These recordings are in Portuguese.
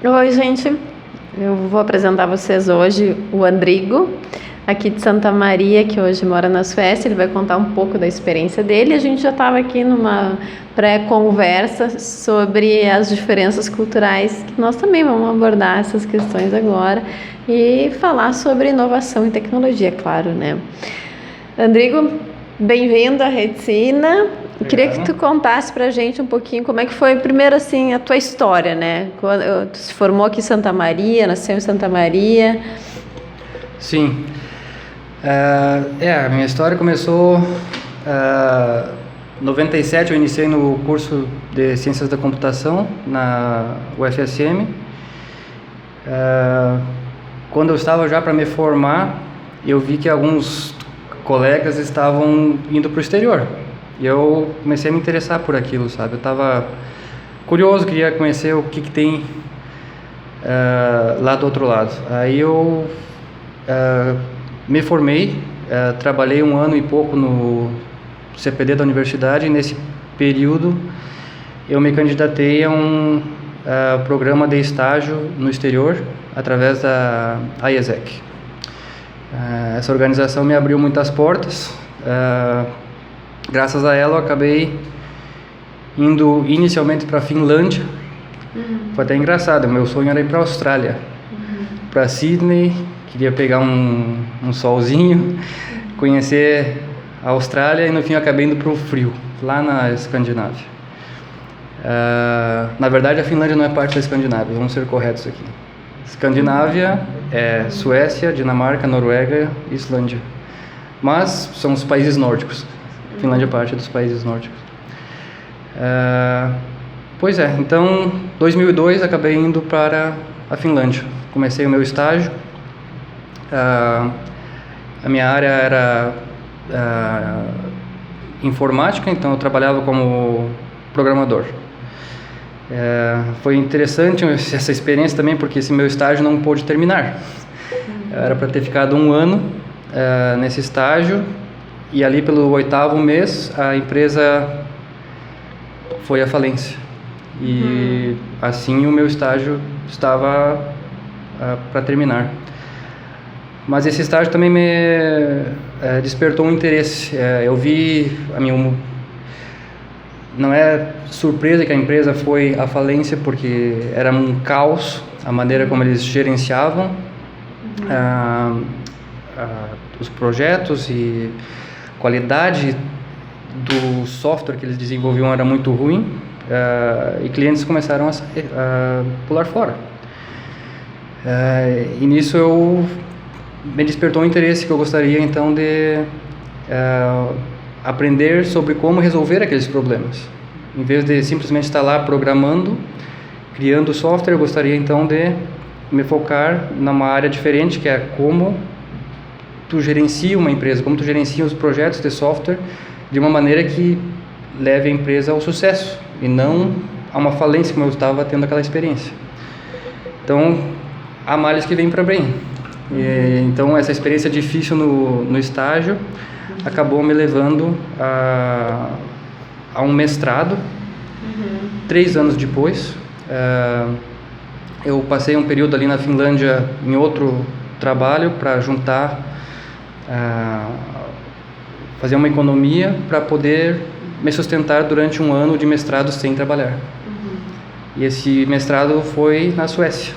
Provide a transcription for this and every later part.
Oi, gente. Eu vou apresentar vocês hoje o Andrigo, aqui de Santa Maria, que hoje mora na Suécia. Ele vai contar um pouco da experiência dele. A gente já estava aqui numa pré-conversa sobre as diferenças culturais, que nós também vamos abordar essas questões agora e falar sobre inovação e tecnologia, claro, né? Andrigo, bem-vindo à Redsina. Queria que tu contasse pra gente um pouquinho como é que foi, primeiro assim, a tua história, né? Quando tu se formou aqui em Santa Maria, nasceu em Santa Maria. Sim. A minha história começou em 97, eu iniciei no curso de Ciências da Computação na UFSM. Quando eu estava já para me formar, eu vi que alguns colegas estavam indo para o exterior. E eu comecei a me interessar por aquilo, sabe? Eu estava curioso, queria conhecer o que tem lá do outro lado. Aí eu me formei, trabalhei 1 ano e pouco no CPD da universidade, e nesse período eu me candidatei a um programa de estágio no exterior, através da IESEC. Essa organização me abriu muitas portas. Graças a ela eu acabei indo inicialmente para a Finlândia. Foi até engraçado, meu sonho era ir para a Austrália, para Sydney, queria pegar um solzinho, conhecer a Austrália, e no fim eu acabei indo para o frio, lá na Escandinávia. Na verdade a Finlândia não é parte da Escandinávia, vamos ser corretos aqui. Escandinávia é Suécia, Dinamarca, Noruega e Islândia, mas são os países nórdicos. A Finlândia é parte dos países nórdicos. Pois é, então, em 2002 acabei indo para a Finlândia. Comecei o meu estágio. A minha área era informática, então eu trabalhava como programador. Foi interessante essa experiência também, porque esse meu estágio não pôde terminar. Era para ter ficado 1 ano nesse estágio. E ali pelo 8º mês a empresa foi à falência. E assim o meu estágio estava para terminar. Mas esse estágio também me despertou um interesse. Eu vi, não é surpresa que a empresa foi à falência, porque era um caos a maneira como eles gerenciavam os projetos, e qualidade do software que eles desenvolviam era muito ruim, e clientes começaram a pular fora. E nisso me despertou um interesse que eu gostaria então de aprender sobre como resolver aqueles problemas. Em vez de simplesmente estar lá programando, criando software, eu gostaria então de me focar numa área diferente, que é como tu gerencia uma empresa, como tu gerencia os projetos de software de uma maneira que leve a empresa ao sucesso e não a uma falência, como eu estava tendo aquela experiência. Então, há males que vêm para bem. Então, essa experiência difícil no estágio acabou me levando a um mestrado. 3 anos depois, eu passei um período ali na Finlândia em outro trabalho para juntar, fazer uma economia para poder me sustentar durante 1 ano de mestrado sem trabalhar. E esse mestrado foi na Suécia,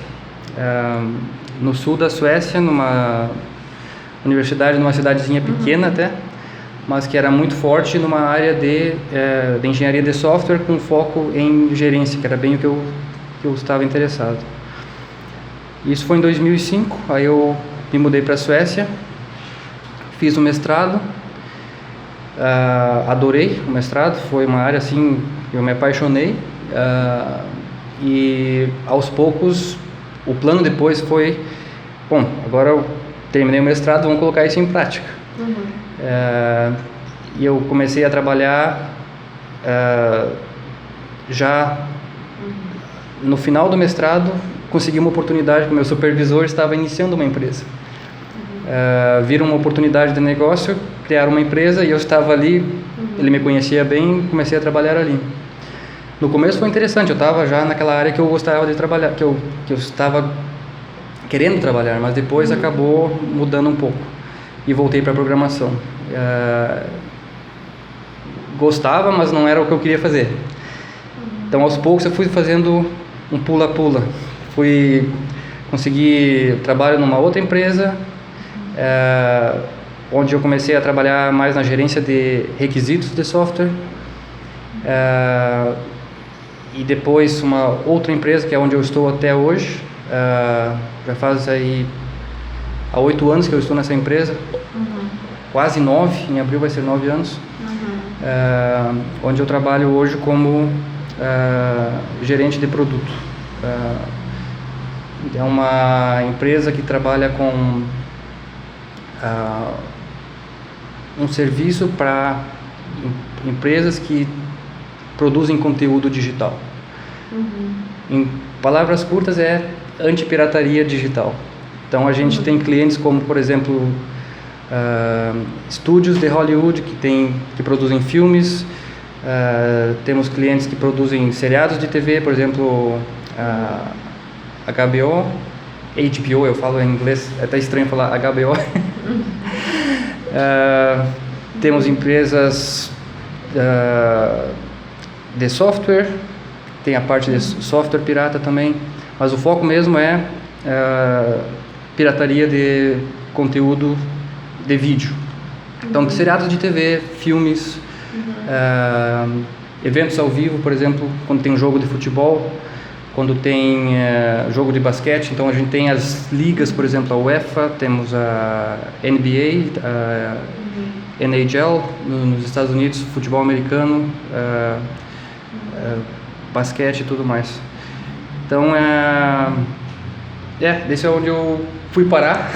no sul da Suécia, numa universidade, numa cidadezinha pequena até, mas que era muito forte numa área de engenharia de software com foco em gerência, que era bem o que eu estava interessado. Isso foi em 2005, aí eu me mudei para a Suécia, fiz o mestrado, adorei o mestrado, foi uma área assim, eu me apaixonei, e aos poucos o plano depois foi, bom, agora eu terminei o mestrado, vamos colocar isso em prática. E eu comecei a trabalhar já no final do mestrado, consegui uma oportunidade que o meu supervisor estava iniciando uma empresa. Viram uma oportunidade de negócio, criaram uma empresa e eu estava ali, ele me conhecia bem, comecei a trabalhar ali. No começo foi interessante, eu estava já naquela área que eu gostava de trabalhar, que eu estava querendo trabalhar, mas depois acabou mudando um pouco e voltei para a programação. Gostava, mas não era o que eu queria fazer. Então, aos poucos, eu fui fazendo um pula-pula. Consegui trabalho numa outra empresa, onde eu comecei a trabalhar mais na gerência de requisitos de software. E depois uma outra empresa, que é onde eu estou até hoje. Já faz aí há 8 anos que eu estou nessa empresa. Quase 9, em abril vai ser 9 anos. Onde eu trabalho hoje como gerente de produto. É uma empresa que trabalha com um serviço para empresas que produzem conteúdo digital. Em palavras curtas, é anti-pirataria digital. Então a gente tem clientes como, por exemplo, estúdios de Hollywood que produzem filmes. Temos clientes que produzem seriados de TV, por exemplo, HBO, eu falo em inglês, é até estranho falar HBO. Temos empresas de software, tem a parte de software pirata também, mas o foco mesmo é pirataria de conteúdo de vídeo. Então, seriados de TV, filmes, eventos ao vivo, por exemplo, quando tem um jogo de futebol, quando tem jogo de basquete. Então a gente tem as ligas, por exemplo, a UEFA, temos a NBA, a NHL nos Estados Unidos, futebol americano, basquete e tudo mais. Então desse é onde eu fui parar,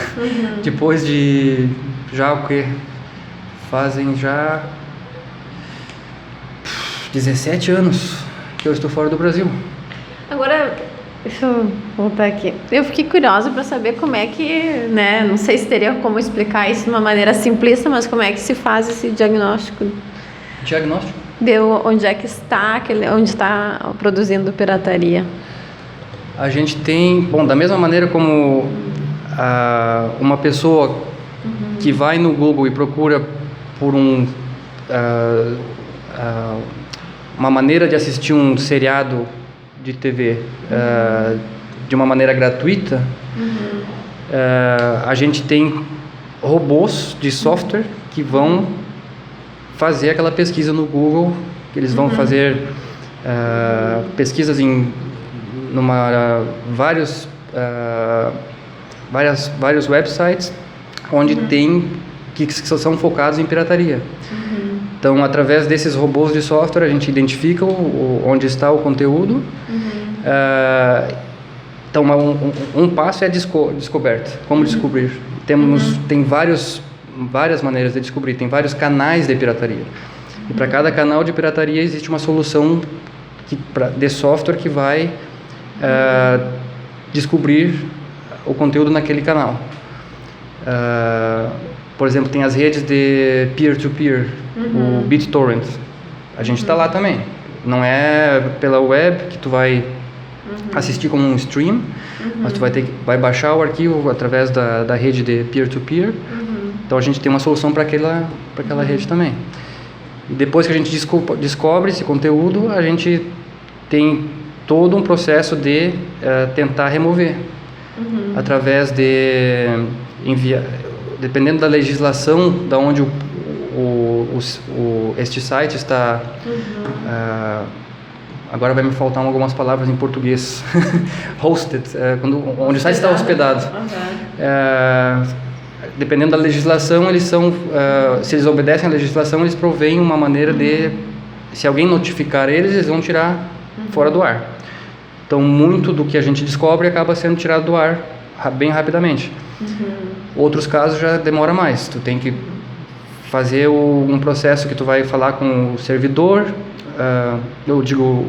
depois de já o que fazem já 17 anos que eu estou fora do Brasil. Agora, deixa eu voltar aqui. Eu fiquei curiosa para saber como é que, né, não sei se teria como explicar isso de uma maneira simplista, mas como é que se faz esse diagnóstico? Diagnóstico? Onde é que está, onde está produzindo pirataria? A gente tem, bom, da mesma maneira como uma pessoa que vai no Google e procura por uma maneira de assistir um seriado de TV de uma maneira gratuita, a gente tem robôs de software que vão fazer aquela pesquisa no Google, que eles vão fazer pesquisas em vários websites onde tem que são focados em pirataria. Então, através desses robôs de software, a gente identifica onde está o conteúdo. Então, um passo é a descoberta. Como descobrir? Tem várias maneiras de descobrir. Tem vários canais de pirataria. E para cada canal de pirataria existe uma solução de software que vai descobrir o conteúdo naquele canal. Por exemplo, tem as redes de peer-to-peer, o BitTorrent. A gente está lá também. Não é pela web que tu vai assistir como um stream, mas tu vai baixar o arquivo através da rede de peer-to-peer. Então a gente tem uma solução para aquela rede também. E depois que a gente descobre esse conteúdo, a gente tem todo um processo de tentar remover através de enviar. Dependendo da legislação da onde este site está, agora vai me faltar algumas palavras em português, hosted, onde o site está hospedado. Dependendo da legislação, se eles obedecem à legislação, eles provêm uma maneira de, se alguém notificar eles vão tirar fora do ar. Então, muito do que a gente descobre acaba sendo tirado do ar bem rapidamente. Outros casos já demora mais. Tu tem que fazer um processo que tu vai falar com o servidor, eu digo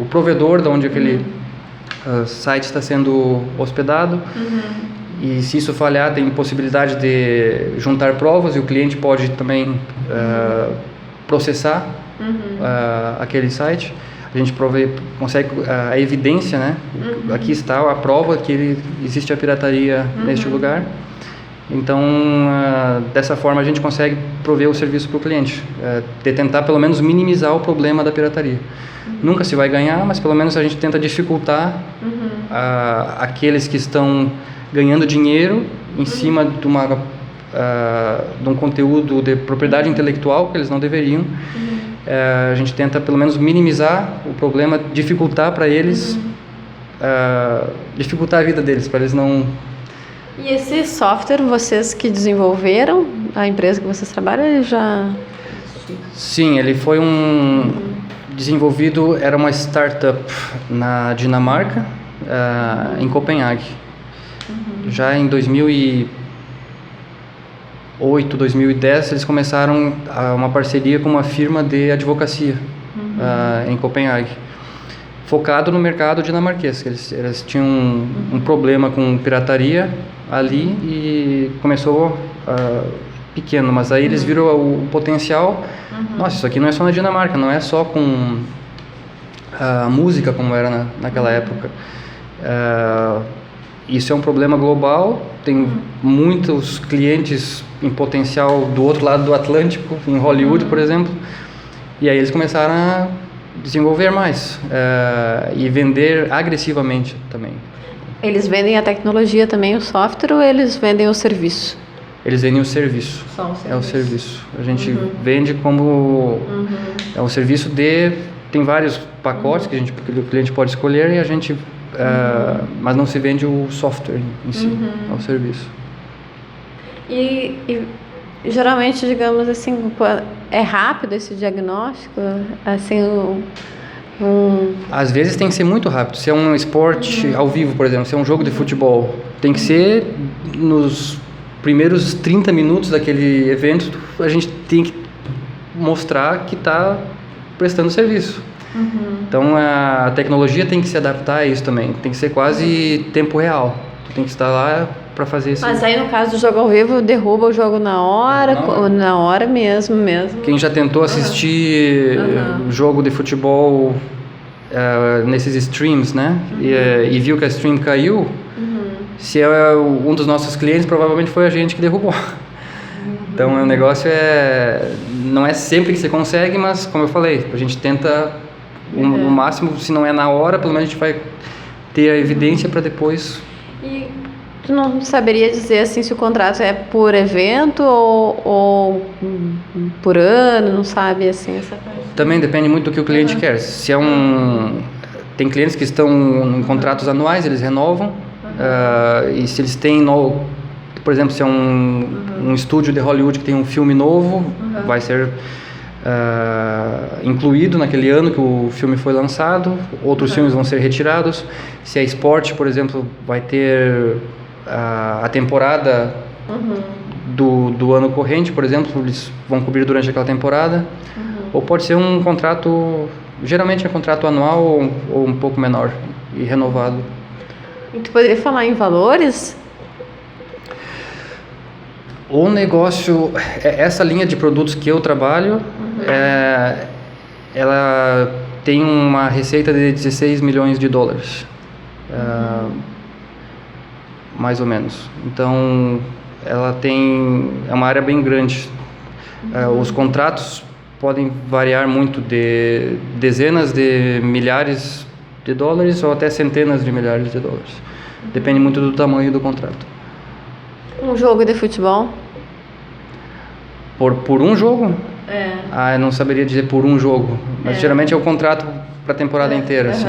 o provedor de onde aquele site está sendo hospedado. E se isso falhar, tem possibilidade de juntar provas e o cliente pode também processar aquele site. a gente consegue a evidência, né? Aqui está a prova que existe a pirataria neste lugar. Então, dessa forma a gente consegue prover o serviço para o cliente, de tentar pelo menos minimizar o problema da pirataria. Nunca se vai ganhar, mas pelo menos a gente tenta dificultar aqueles que estão ganhando dinheiro em cima de um conteúdo de propriedade intelectual que eles não deveriam. A gente tenta pelo menos minimizar o problema, dificultar para eles, dificultar a vida deles, para eles não... E esse software, vocês que desenvolveram, a empresa que vocês trabalham, ele já... Sim, ele foi desenvolvido, era uma startup na Dinamarca, em Copenhague. Já em 2008, 2010, eles começaram uma parceria com uma firma de advocacia em Copenhague, focado no mercado dinamarquês. Eles tinham um problema com pirataria ali e começou pequeno, mas aí eles viram o potencial. Nossa, isso aqui não é só na Dinamarca, não é só com música como era naquela época. Isso é um problema global, tem muitos clientes em potencial do outro lado do Atlântico, em Hollywood, por exemplo, e aí eles começaram a desenvolver mais e vender agressivamente também. Eles vendem a tecnologia também, o software, ou eles vendem o serviço? Eles vendem o serviço. Só o serviço. É o serviço. A gente vende como... É um serviço tem vários pacotes que o cliente pode escolher e a gente... mas não se vende o software em si, é o serviço. E geralmente, digamos assim, é rápido esse diagnóstico? Assim, Às vezes tem que ser muito rápido. Se é um esporte ao vivo, por exemplo, se é um jogo de futebol, tem que ser nos primeiros 30 minutos daquele evento, a gente tem que mostrar que está prestando serviço. Então a tecnologia tem que se adaptar a isso também, tem que ser quase tempo real, tu tem que estar lá para fazer isso. Mas aí no caso do jogo ao vivo, derruba o jogo na hora mesmo. Quem já tentou assistir jogo de futebol nesses streams, né, e viu que a stream caiu, se é um dos nossos clientes, provavelmente foi a gente que derrubou. Então o negócio não é sempre que você consegue, mas como eu falei, a gente tenta no máximo, se não é na hora, pelo menos a gente vai ter a evidência para depois. E tu não saberia dizer assim se o contrato é por evento ou por ano, não sabe assim essa parte? Também depende muito do que o cliente quer. Se tem clientes que estão em contratos anuais, eles renovam, e se eles têm por exemplo, se é um estúdio de Hollywood que tem um filme novo, vai ser incluído naquele ano que o filme foi lançado, outros filmes vão ser retirados. Se é esporte, por exemplo, vai ter a temporada do ano corrente, por exemplo, eles vão cobrir durante aquela temporada. Ou pode ser um contrato, geralmente é contrato anual ou um pouco menor e renovado. E tu poderia falar em valores? O negócio, essa linha de produtos que eu trabalho, ela tem uma receita de 16 milhões de dólares, mais ou menos. Então, é uma área bem grande. Os contratos podem variar muito de dezenas de milhares de dólares ou até centenas de milhares de dólares. Depende muito do tamanho do contrato. Um jogo de futebol? Por um jogo? Eu não saberia dizer por um jogo, mas geralmente é o contrato para a temporada inteira, assim.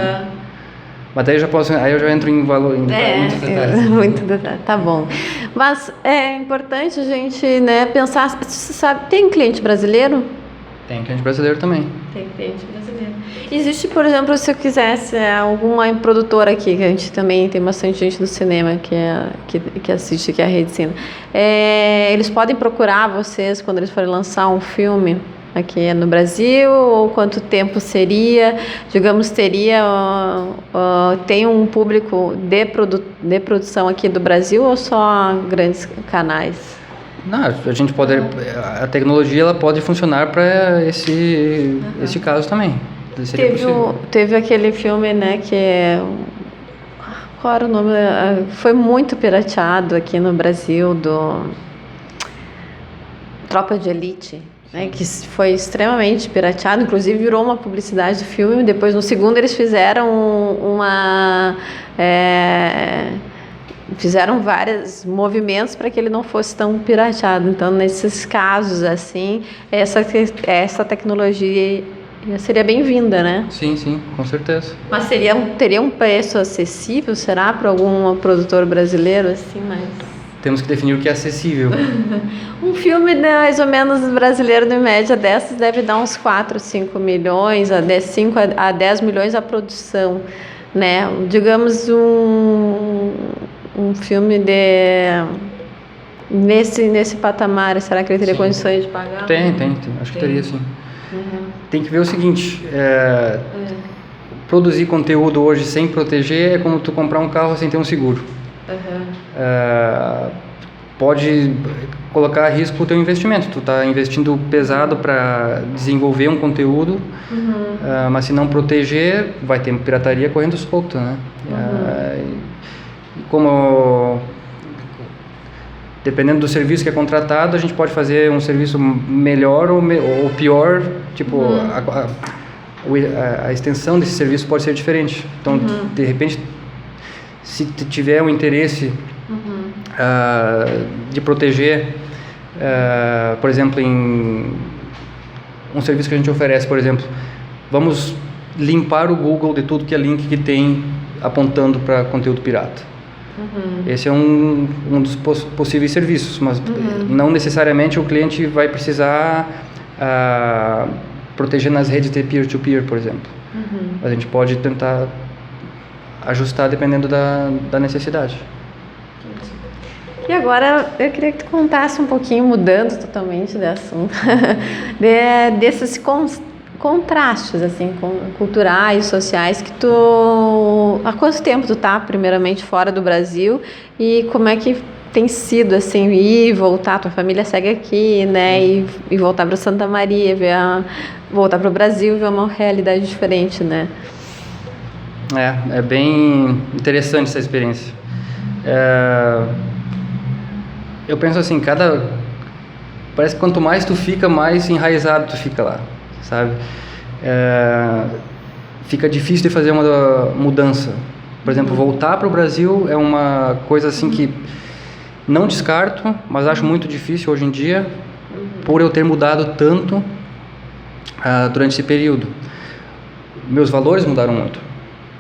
Mas daí eu já entro em valor, em muitos detalhes. Muito detalhe, tá bom. Mas é importante a gente, né, pensar, sabe, tem cliente brasileiro? Tem cliente brasileiro também. Tem cliente brasileiro. Existe, por exemplo, se eu quisesse alguma produtora aqui, que a gente também tem bastante gente do cinema que assiste, que é a Rede Cine. Eles podem procurar vocês quando eles forem lançar um filme aqui no Brasil, ou quanto tempo seria? Digamos, tem um público de produção aqui do Brasil ou só grandes canais? Não, a tecnologia ela pode funcionar para esse caso também. seria possível. Teve aquele filme, né, que é... Qual era o nome? Foi muito pirateado aqui no Brasil, do Tropa de Elite, né, que foi extremamente pirateado, inclusive virou uma publicidade do filme. Depois, no segundo, eles fizeram fizeram vários movimentos para que ele não fosse tão pirateado. Então, nesses casos, assim, essa tecnologia seria bem-vinda, né? Sim, com certeza. Mas teria um preço acessível, será, para algum produtor brasileiro, assim, mas... Temos que definir o que é acessível. Um filme, né, mais ou menos brasileiro, em média, dessas, deve dar uns 4, 5 milhões, 5 a 10 milhões a produção, né? Digamos, um filme nesse patamar, será que ele teria condições de pagar? Tem. Acho que teria, sim. Tem que ver o seguinte, produzir conteúdo hoje sem proteger é como tu comprar um carro sem ter um seguro. Pode colocar a risco o teu investimento. Tu está investindo pesado para desenvolver um conteúdo, mas se não proteger, vai ter pirataria correndo solto, né? Como dependendo do serviço que é contratado, a gente pode fazer um serviço melhor ou pior, tipo, a extensão desse serviço pode ser diferente. Então, de repente, se tiver um interesse de proteger, por exemplo, em um serviço que a gente oferece, por exemplo, vamos limpar o Google de tudo que é link que tem apontando para conteúdo pirata. Esse é um dos possíveis serviços, mas não necessariamente o cliente vai precisar proteger nas redes de peer-to-peer, por exemplo. A gente pode tentar ajustar dependendo da necessidade. E agora eu queria que tu contasse um pouquinho, mudando totalmente de assunto, desses contrastes assim, culturais, sociais, que há quanto tempo tu tá, primeiramente, fora do Brasil, e como é que tem sido, assim, ir e voltar, tua família segue aqui, né, e voltar para Santa Maria, voltar para o Brasil, ver uma realidade diferente, né? É bem interessante essa experiência. Eu penso assim, parece que quanto mais tu fica, mais enraizado tu fica lá, sabe? Fica difícil de fazer uma mudança. Por exemplo, voltar para o Brasil é uma coisa assim que não descarto, mas acho muito difícil hoje em dia, por eu ter mudado tanto durante esse período. Meus valores mudaram muito.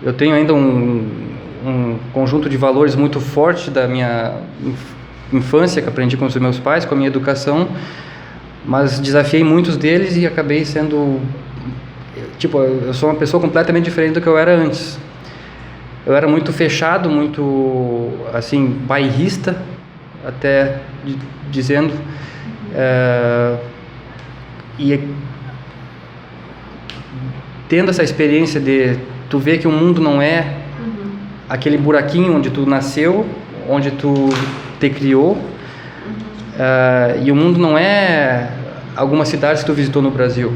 Eu tenho ainda um conjunto de valores muito forte da minha infância, que aprendi com os meus pais, com a minha educação, mas desafiei muitos deles e acabei sendo... eu sou uma pessoa completamente diferente do que eu era antes. Eu era muito fechado, muito, assim, bairrista, até dizendo, e tendo essa experiência de tu ver que o mundo não é aquele buraquinho onde tu nasceu, onde tu te criou, e o mundo não é algumas cidades que tu visitou no Brasil.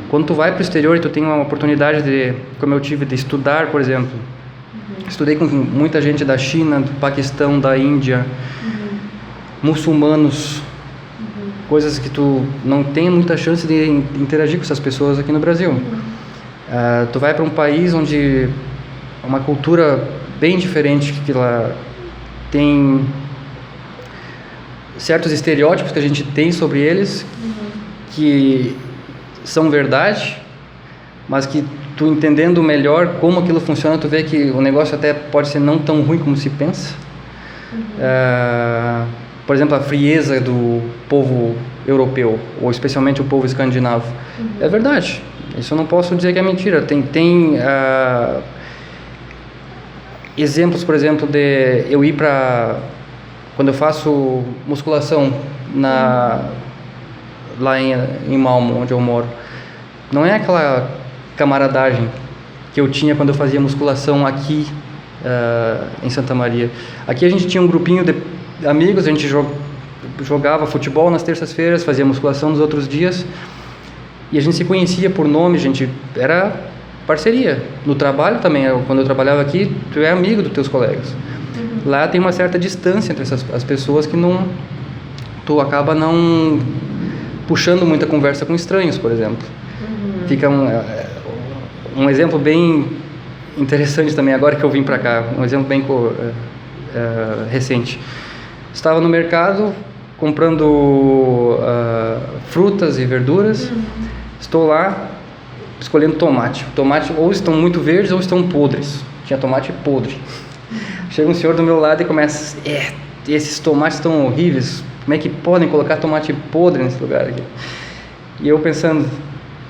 Quando tu vai para o exterior e tu tem uma oportunidade como eu tive, de estudar, por exemplo, estudei com muita gente da China, do Paquistão, da Índia, muçulmanos, coisas que tu não tem muita chance de interagir com essas pessoas aqui no Brasil. Tu vai para um país onde uma cultura bem diferente, que lá tem certos estereótipos que a gente tem sobre eles, que são verdade, mas que tu entendendo melhor como aquilo funciona, tu vê que o negócio até pode ser não tão ruim como se pensa. Por exemplo, a frieza do povo europeu, ou especialmente o povo escandinavo. É verdade, isso eu não posso dizer que é mentira. Tem exemplos, por exemplo, de eu ir para... Quando eu faço musculação lá em Malmö, onde eu moro, não é aquela camaradagem que eu tinha quando eu fazia musculação aqui em Santa Maria. Aqui a gente tinha um grupinho de amigos, a gente jogava futebol nas terças-feiras, fazia musculação nos outros dias, E a gente se conhecia por nome, a gente era parceria. No trabalho também, quando eu trabalhava aqui, tu é amigo dos teus colegas. Lá tem uma certa distância entre as pessoas que não... Tu acaba não puxando muita conversa com estranhos, por exemplo. Fica um exemplo bem interessante também, agora que eu vim para cá, um exemplo bem recente. Estava no mercado comprando frutas e verduras, estou lá escolhendo tomate. Tomate ou estão muito verdes ou estão podres. Tinha tomate podre. Chega um senhor do meu lado e começa: esses tomates estão horríveis, como é que podem colocar tomate podre nesse lugar aqui? E eu pensando: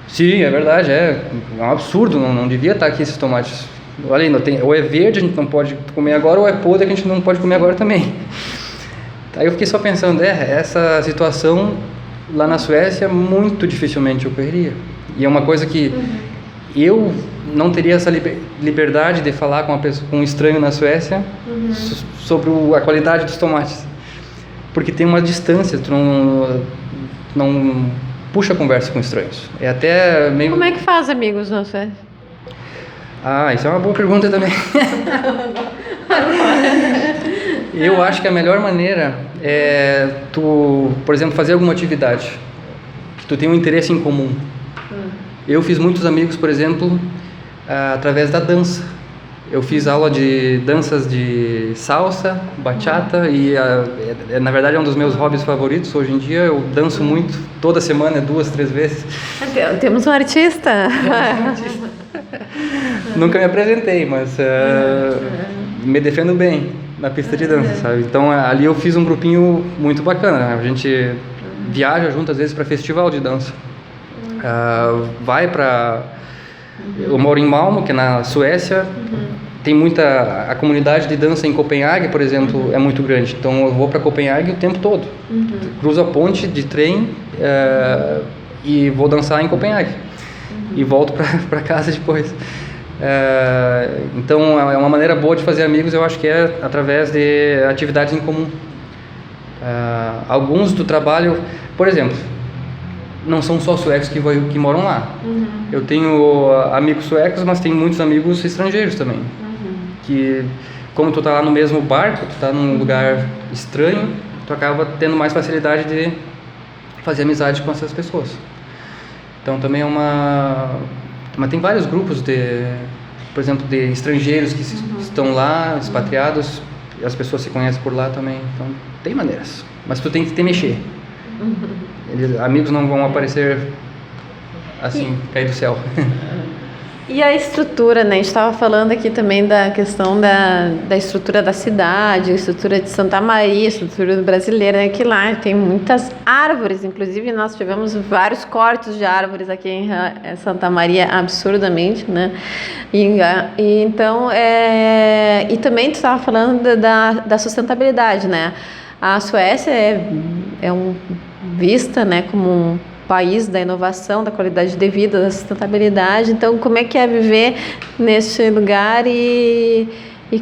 sim, é verdade, é um absurdo, não devia estar aqui esses tomates. Olha aí, ou é verde, a gente não pode comer agora, ou é podre, que a gente não pode comer agora também. Aí eu fiquei só pensando, essa situação lá na Suécia muito dificilmente ocorreria. E é uma coisa que eu não teria essa liberdade de falar com um estranho na Suécia sobre a qualidade dos tomates. Porque tem uma distância, tu não puxa a conversa com estranhos. É até meio... Como é que faz amigos na Suécia? Isso é uma boa pergunta também. Eu acho que a melhor maneira é tu, por exemplo, fazer alguma atividade que tu tem um interesse em comum. Eu fiz muitos amigos, por exemplo, através da dança. Eu fiz aula de danças de salsa, bachata e na verdade é um dos meus hobbies favoritos. Hoje em dia eu danço muito, toda semana, 2, 3 vezes. Temos um artista. Nunca me apresentei, mas me defendo bem na pista de dança, sabe? Então ali eu fiz um grupinho muito bacana. A gente viaja junto às vezes para festival de dança. Vai para... Eu moro em Malmö, que é na Suécia. Tem muita... A comunidade de dança em Copenhague, por exemplo, é muito grande. Então eu vou para Copenhague o tempo todo. Cruzo a ponte de trem e vou dançar em Copenhague. E volto para casa depois. Então é uma maneira boa de fazer amigos, eu acho que é através de atividades em comum. Alguns do trabalho, por exemplo, não são só suecos que moram lá. Eu tenho amigos suecos, mas tenho muitos amigos estrangeiros também. Que, como tu tá lá no mesmo barco, tu tá num lugar estranho, tu acaba tendo mais facilidade de fazer amizade com essas pessoas. Então também é mas tem vários grupos por exemplo, de estrangeiros que estão lá, expatriados, e as pessoas se conhecem por lá também. Então tem maneiras, mas tu tem que te mexer. Amigos não vão aparecer assim, cair do céu. E a estrutura, né? A gente estava falando aqui também da questão da estrutura da cidade, a estrutura de Santa Maria, a estrutura brasileira, né? Que lá tem muitas árvores, inclusive nós tivemos vários cortes de árvores aqui em Santa Maria, absurdamente, né? Então, e também tu estava falando da sustentabilidade, né? A Suécia é vista, né, como um país da inovação, da qualidade de vida, da sustentabilidade. Então, como é que é viver neste lugar e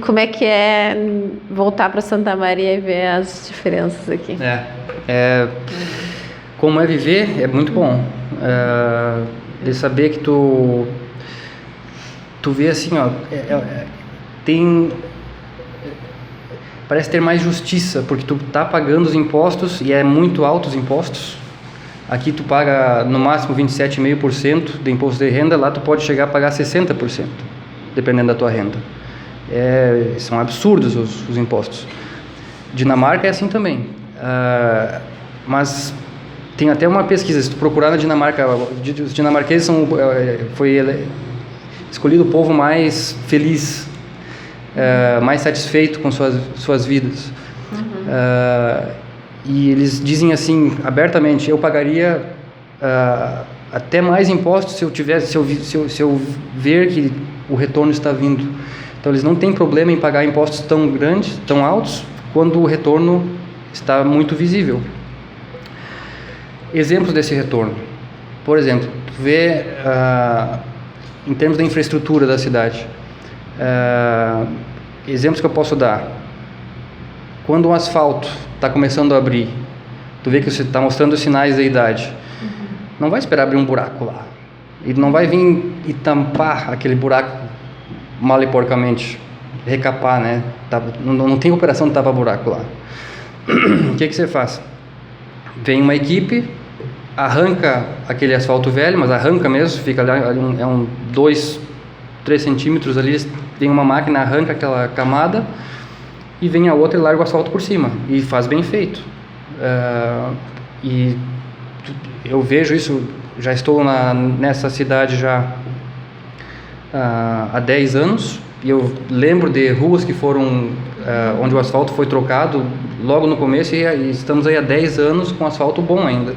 como é que é voltar para Santa Maria e ver as diferenças aqui? Como é viver é muito bom. De saber que tu vê assim, parece ter mais justiça, porque tu tá pagando os impostos e é muito altos os impostos. Aqui tu paga no máximo 27,5% de imposto de renda, lá tu pode chegar a pagar 60%, dependendo da tua renda. São absurdos os impostos. Dinamarca é assim também. Mas tem até uma pesquisa, se tu procurar na Dinamarca, os dinamarqueses foi escolhido o povo mais feliz, mais satisfeito com suas vidas. E eles dizem assim abertamente: eu pagaria até mais impostos se eu ver que o retorno está vindo. Então eles não têm problema em pagar impostos tão grandes, tão altos, quando o retorno está muito visível. Exemplos desse retorno: por exemplo, tu vê em termos da infraestrutura da cidade, exemplos que eu posso dar: quando o asfalto está começando a abrir, tu vê que você está mostrando os sinais da idade. não vai esperar abrir um buraco lá. Ele não vai vir e tampar aquele buraco mal e porcamente, recapar, né? Não tem operação de tapar-buraco lá. O que você faz? Vem uma equipe, arranca aquele asfalto velho, mas arranca mesmo, fica ali 2, 3 centímetros ali, vem uma máquina, arranca aquela camada, e vem a outra e larga o asfalto por cima, e faz bem feito. E eu vejo isso, já estou nessa cidade já há 10 anos, e eu lembro de ruas que foram, onde o asfalto foi trocado logo no começo, e estamos aí há 10 anos com asfalto bom ainda.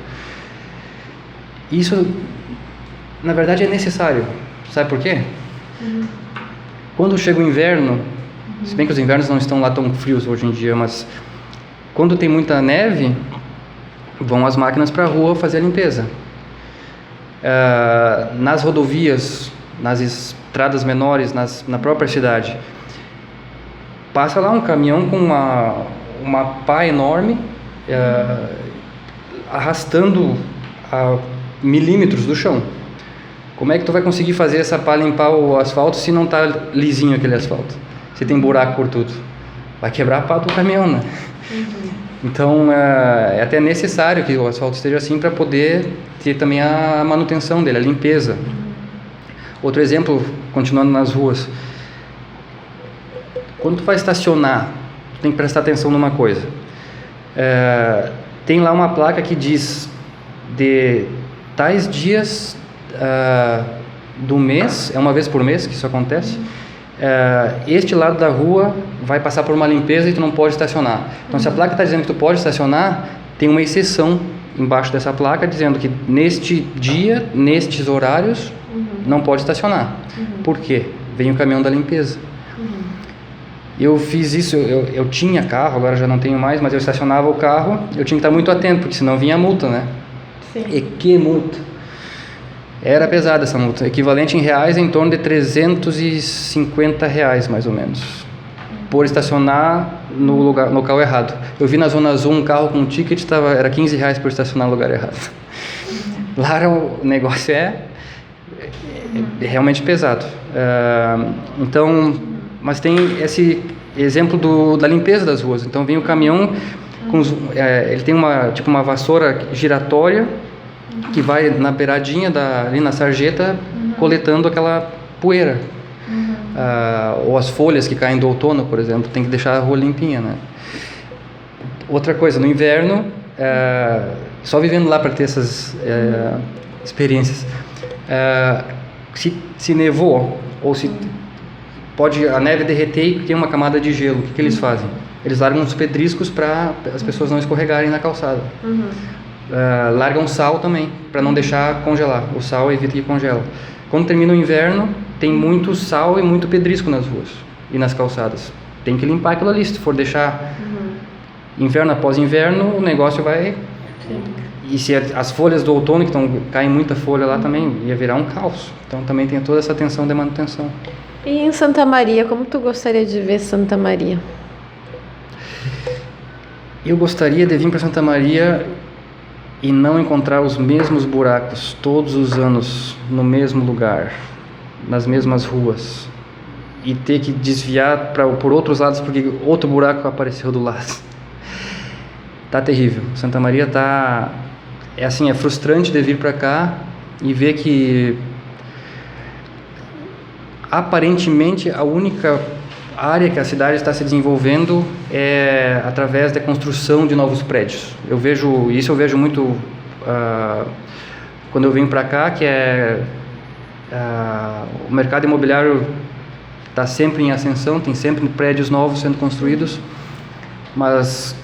Isso, na verdade, é necessário. Sabe por quê? Quando chega o inverno, se bem que os invernos não estão lá tão frios hoje em dia, mas quando tem muita neve, vão as máquinas para a rua fazer a limpeza. Nas rodovias, nas estradas menores, na própria cidade, passa lá um caminhão com uma pá enorme, arrastando a milímetros do chão. Como é que tu vai conseguir fazer essa pá limpar o asfalto se não está lisinho aquele asfalto? Se tem buraco por tudo, vai quebrar a pá do caminhão, né? Então é até necessário que o asfalto esteja assim para poder ter também a manutenção dele, a limpeza. Outro exemplo, continuando nas ruas, quando tu vai estacionar, tu tem que prestar atenção numa coisa. Tem lá uma placa que diz de tais dias do mês, é uma vez por mês que isso acontece, este lado da rua vai passar por uma limpeza e tu não pode estacionar. Então, se a placa está dizendo que tu pode estacionar, tem uma exceção embaixo dessa placa dizendo que neste dia, nestes horários, não pode estacionar. Por quê? Vem o caminhão da limpeza. Eu fiz isso, eu tinha carro, agora já não tenho mais, mas eu estacionava o carro, eu tinha que estar muito atento, porque senão vinha a multa, né? Sim. E que multa! Era pesada essa multa, equivalente em reais em torno de R$350, mais ou menos, por estacionar no local errado. Eu vi na Zona Azul um carro com um ticket, era R$15 por estacionar no lugar errado. Lá o negócio é realmente pesado. Então, mas tem esse exemplo da limpeza das ruas. Então vem o caminhão, ele tem uma vassoura giratória, que vai na beiradinha ali na sarjeta, coletando aquela poeira. Ou as folhas que caem do outono, por exemplo, tem que deixar a rua limpinha, né? Outra coisa, no inverno, só vivendo lá para ter essas experiências, se nevou, ou se pode a neve derreter e tem uma camada de gelo, o que eles fazem? Eles largam uns pedriscos para as pessoas não escorregarem na calçada. Largam sal também, para não deixar congelar. O sal evita que congela. Quando termina o inverno, tem muito sal e muito pedrisco nas ruas e nas calçadas. Tem que limpar aquilo ali. Se for deixar inverno após inverno, o negócio vai... Sim. E se as folhas do outono, que caem muita folha lá também, ia virar um caos. Então também tem toda essa atenção de manutenção. E em Santa Maria, como tu gostaria de ver Santa Maria? Eu gostaria de vir para Santa Maria e não encontrar os mesmos buracos todos os anos no mesmo lugar, nas mesmas ruas, e ter que desviar por outros lados porque outro buraco apareceu do lado. Tá terrível. Santa Maria é frustrante de vir para cá e ver que aparentemente a única área que a cidade está se desenvolvendo é através da construção de novos prédios. Eu vejo muito quando eu venho para cá, que o mercado imobiliário está sempre em ascensão, tem sempre prédios novos sendo construídos, mas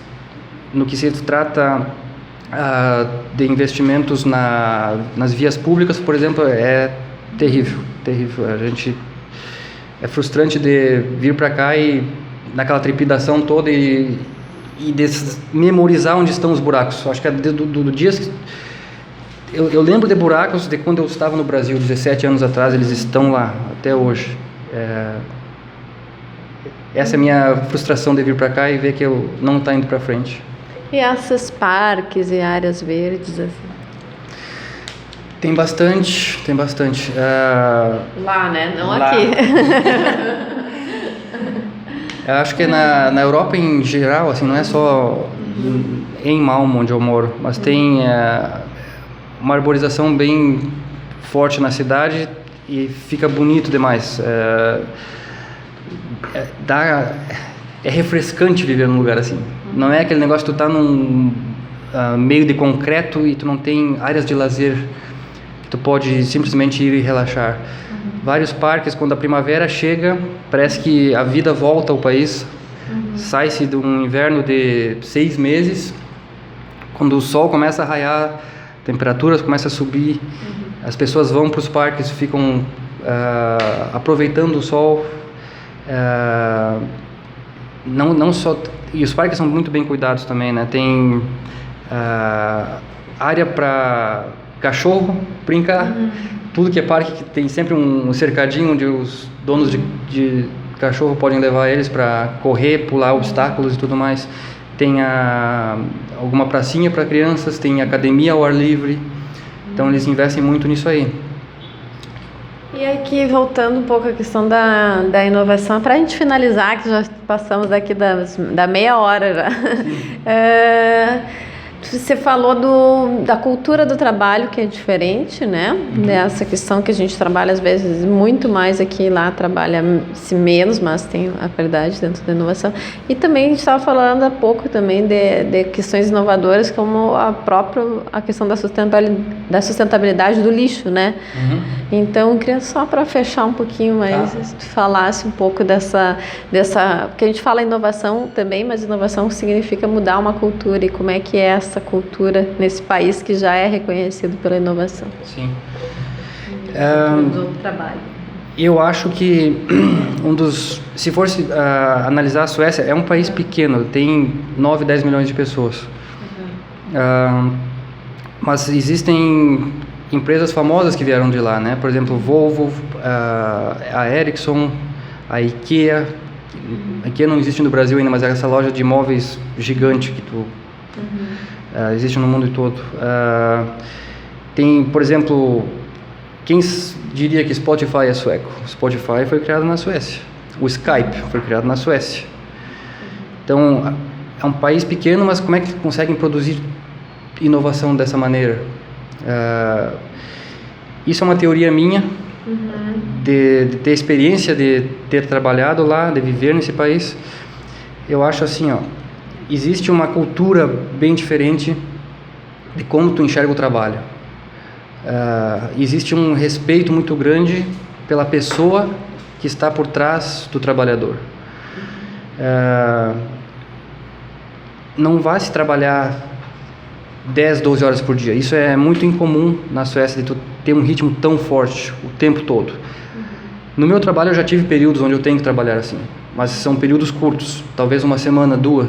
no que se trata de investimentos nas vias públicas, por exemplo, é terrível. É frustrante de vir para cá e naquela trepidação toda e memorizar onde estão os buracos. Acho que do dias que eu lembro de buracos de quando eu estava no Brasil, 17 anos atrás, eles estão lá até hoje. Essa é a minha frustração de vir para cá e ver que eu não está indo para frente. E esses parques e áreas verdes, assim? Tem bastante, tem bastante. Lá, né? Não lá. aqui. Eu acho que na Europa em geral, assim, não é só em Malmö, onde eu moro, mas tem uma arborização bem forte na cidade e fica bonito demais. É refrescante viver num lugar assim. Não é aquele negócio que tu tá num meio de concreto e tu não tem áreas de lazer que tu pode simplesmente ir e relaxar. Vários parques, quando a primavera chega, parece que a vida volta ao país. Sai-se de um inverno de 6 meses, quando o sol começa a raiar, temperaturas começam a subir, as pessoas vão para os parques, ficam aproveitando o sol. Não só, e os parques são muito bem cuidados também, né? Tem área para cachorro brincar, tudo que é parque que tem sempre um cercadinho onde os donos de cachorro podem levar eles para correr, pular obstáculos e tudo mais. Tem alguma pracinha para crianças, tem academia ao ar livre, então eles investem muito nisso aí. E aqui, voltando um pouco à questão da inovação, para a gente finalizar, que já passamos aqui da meia hora já. Você falou da cultura do trabalho, que é diferente, né? Dessa questão que a gente trabalha, às vezes, muito mais aqui, lá trabalha-se menos, mas tem a qualidade dentro da inovação. E também a gente estava falando há pouco também de questões inovadoras, como a questão da sustentabilidade do lixo, né? Então, eu queria só para fechar um pouquinho mais, se tu falasse um pouco dessa... Porque a gente fala inovação também, mas inovação significa mudar uma cultura, e como é que é essa cultura nesse país que já é reconhecido pela inovação. Sim. Do trabalho. Eu acho que se fosse analisar a Suécia, é um país pequeno, tem 9, 10 milhões de pessoas. Mas existem empresas famosas que vieram de lá, né? Por exemplo, Volvo, a Ericsson, a IKEA. A IKEA não existe no Brasil ainda, mas é essa loja de imóveis gigante que existe no mundo todo. Tem, por exemplo, quem diria que Spotify é sueco? Spotify foi criado na Suécia. O Skype foi criado na Suécia. Então, é um país pequeno, mas como é que conseguem produzir inovação dessa maneira? Isso é uma teoria minha, de ter experiência, de ter trabalhado lá, de viver nesse país. Eu acho assim, existe uma cultura bem diferente de como tu enxerga o trabalho. Existe um respeito muito grande pela pessoa que está por trás do trabalhador. Não vai se trabalhar 10, 12 horas por dia. Isso é muito incomum na Suécia, de tu ter um ritmo tão forte o tempo todo. No meu trabalho eu já tive períodos onde eu tenho que trabalhar assim, mas são períodos curtos, talvez uma semana, 2.